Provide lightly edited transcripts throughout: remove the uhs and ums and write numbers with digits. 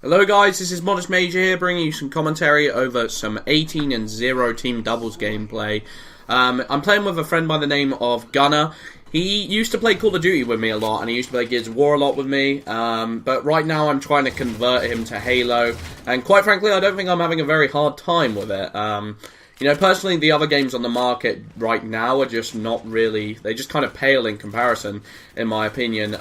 Hello guys, this is Modest Major here, bringing you some commentary over some 18 and 0 team doubles gameplay. I'm playing with a friend by the name of Gunna. He used to play Call of Duty with me a lot, and he used to play Gears of War a lot with me, but right now I'm trying to convert him to Halo, and quite frankly I don't think I'm having a very hard time with it. Personally, the other games on the market right now are just not really, they just kind of pale in comparison, in my opinion.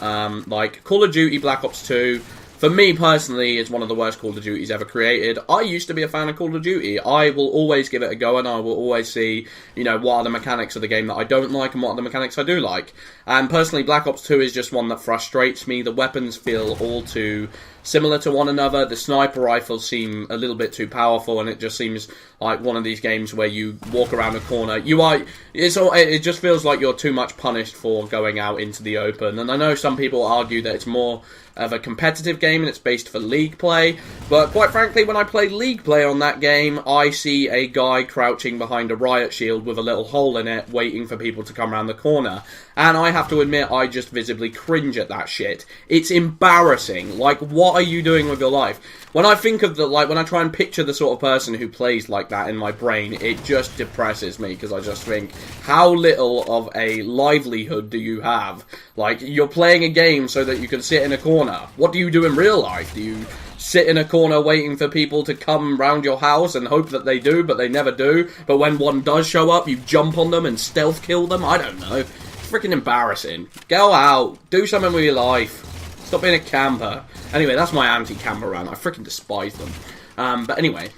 Like Call of Duty Black Ops 2, for me personally, is one of the worst Call of Duties ever created. I used to be a fan of Call of Duty. I will always give it a go, and I will always see, what are the mechanics of the game that I don't like and what are the mechanics I do like. And personally, Black Ops 2 is just one that frustrates me. The weapons feel all too similar to one another. The sniper rifles seem a little bit too powerful, and it just seems like one of these games where you walk around a corner. It just feels like you're too much punished for going out into the open. And I know some people argue that it's more of a competitive game and it's based for league play, but quite frankly, when I play league play on that game, I see a guy crouching behind a riot shield with a little hole in it, waiting for people to come around the corner. And I have to admit, I just visibly cringe at that shit. It's embarrassing. Like, what are you doing with your life? When I think of when I try and picture the sort of person who plays like that in my brain, it just depresses me, because I just think, how little of a livelihood do you have? Like, you're playing a game so that you can sit in a corner. What do you do in real life? Do you sit in a corner waiting for people to come round your house and hope that they do, but they never do? But when one does show up, you jump on them and stealth kill them? I don't know. It's freaking embarrassing. Go out. Do something with your life. Stop being a camper. Anyway, that's my anti-camper rant. I freaking despise them. But anyway,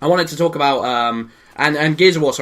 I wanted to talk about and Gears of War.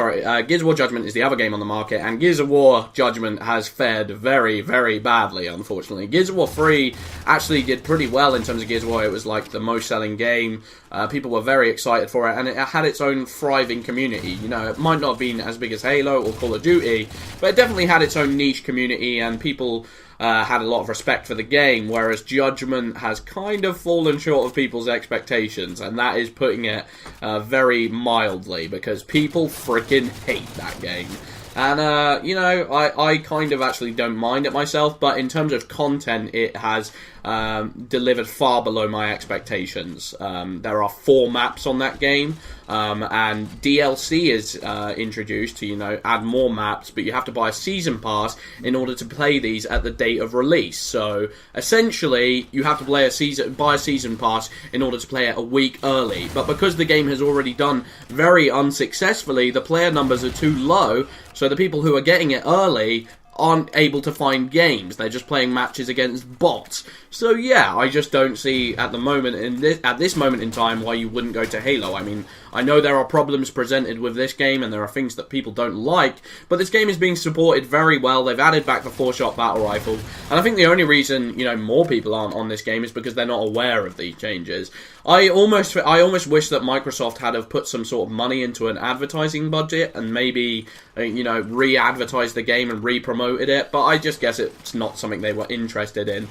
Gears of War Judgment is the other game on the market, and Gears of War Judgment has fared very, very badly, unfortunately. Gears of War 3 actually did pretty well in terms of Gears of War. It was like the most selling game. People were very excited for it, and it had its own thriving community. It might not have been as big as Halo or Call of Duty, but it definitely had its own niche community, and people had a lot of respect for the game, whereas Judgment has kind of fallen short of people's expectations, and that is putting it very mildly, because people freaking hate that game. And, I kind of actually don't mind it myself, but in terms of content, it has delivered far below my expectations. There are 4 maps on that game, and DLC is introduced to, add more maps, but you have to buy a season pass in order to play these at the date of release. So, essentially, you have to buy a season pass in order to play it a week early. But because the game has already done very unsuccessfully, the player numbers are too low, so the people who are getting it early aren't able to find games. They're just playing matches against bots. So yeah, I just don't see at this moment in time why you wouldn't go to Halo. I mean, I know there are problems presented with this game and there are things that people don't like, but this game is being supported very well. They've added back the 4-shot battle rifle, and I think the only reason, more people aren't on this game is because they're not aware of these changes. I almost wish that Microsoft had have put some sort of money into an advertising budget and maybe, re-advertised the game and re-promoted it, but I just guess it's not something they were interested in.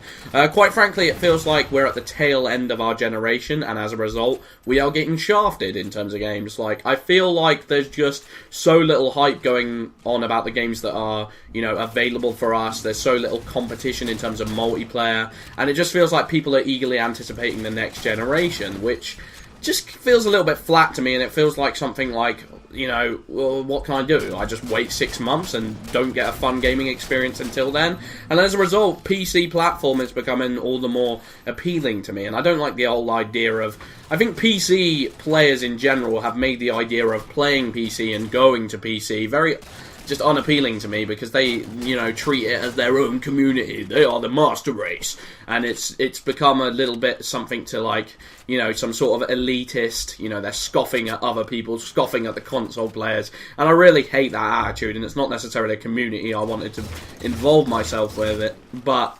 Quite frankly, it feels like we're at the tail end of our generation, and as a result, we are getting shafted in terms of games. Like, I feel like there's just so little hype going on about the games that are, available for us. There's so little competition in terms of multiplayer, and it just feels like people are eagerly anticipating the next generation, which just feels a little bit flat to me, and it feels like something like, well, what can I do? I just wait 6 months and don't get a fun gaming experience until then? And as a result, PC platform is becoming all the more appealing to me, and I don't like the whole idea of... I think PC players in general have made the idea of playing PC and going to PC very... just unappealing to me, because they, treat it as their own community. They are the master race, and it's become a little bit something to, like, some sort of elitist. They're scoffing at other people, scoffing at the console players, and I really hate that attitude. And it's not necessarily a community I wanted to involve myself with it, but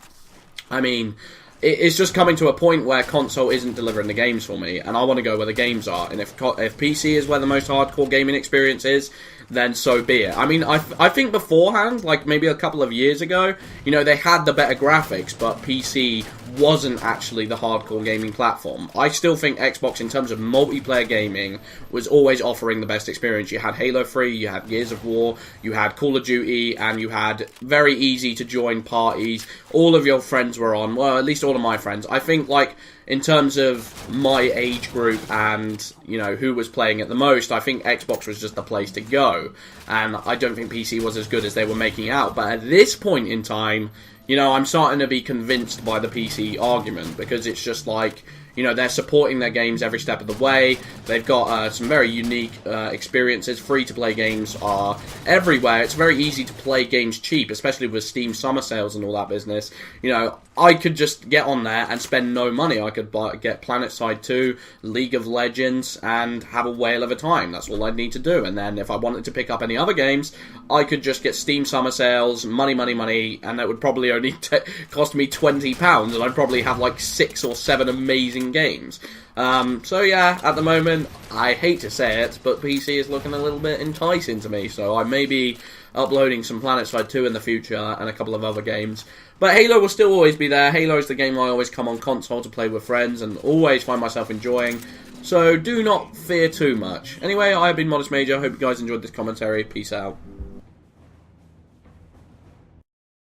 I mean, it's just coming to a point where console isn't delivering the games for me, and I want to go where the games are. And if PC is where the most hardcore gaming experience is, then so be it. I mean, I think beforehand, like maybe a couple of years ago, they had the better graphics, but PC wasn't actually the hardcore gaming platform. I still think Xbox, in terms of multiplayer gaming, was always offering the best experience. You had Halo 3, you had Gears of War, you had Call of Duty, and you had very easy to join parties. All of your friends were on, well, at least all of my friends. I think, like, in terms of my age group and, you know, who was playing it the most, I think Xbox was just the place to go. And I don't think PC was as good as they were making out. But at this point in time, you know, I'm starting to be convinced by the PC argument, because it's just like, you know, they're supporting their games every step of the way. They've got some very unique experiences. Free-to-play games are everywhere. It's very easy to play games cheap, especially with Steam summer sales and all that business. You know, I could just get on there and spend no money. I could get PlanetSide 2, League of Legends, and have a whale of a time. That's all I'd need to do. And then if I wanted to pick up any other games, I could just get Steam summer sales, money, and that would probably only cost me £20, and I'd probably have like 6 or 7 amazing games. So yeah, at the moment, I hate to say it, but PC is looking a little bit enticing to me, so I may be uploading some PlanetSide 2 in the future and a couple of other games. But Halo will still always be there. Halo is the game I always come on console to play with friends and always find myself enjoying, so do not fear too much. Anyway, I have been Modest Major. Hope you guys enjoyed this commentary. Peace out.